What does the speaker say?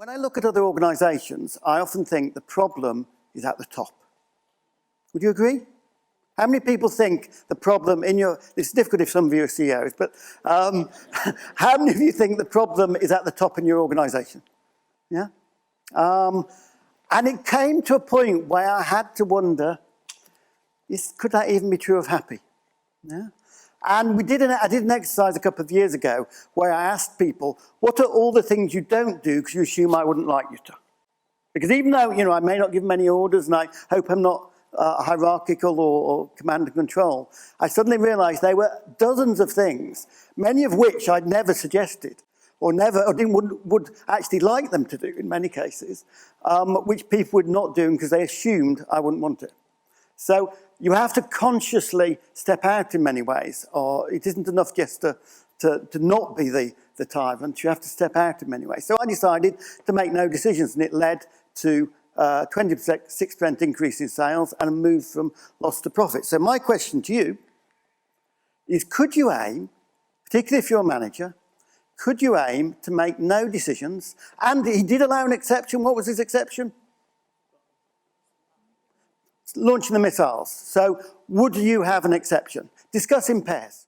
When I look at other organisations, I often think the problem is at the top. Would you agree? How many people think the problem in your... It's difficult if some of you are CEOs, but how many of you think the problem is at the top in your organisation? Yeah? And it came to a point where I had to wonder, could that even be true of happy? Yeah? And I did an exercise a couple of years ago where I asked people, what are all the things you don't do because you assume I wouldn't like you to? Because even though, I may not give many orders and I hope I'm not hierarchical or command and control, I suddenly realised there were dozens of things, many of which I'd never suggested or would actually like them to do in many cases, which people would not do because they assumed I wouldn't want it. So you have to consciously step out in many ways, or it isn't enough just to not be the tyrant. You have to step out in many ways. So I decided to make no decisions, and it led to 6% increase in sales and a move from loss to profit. So my question to you is, could you aim, particularly if you're a manager, could you aim to make no decisions? And he did allow an exception. What was his exception? Launching the missiles. So would you have an exception? Discuss in pairs.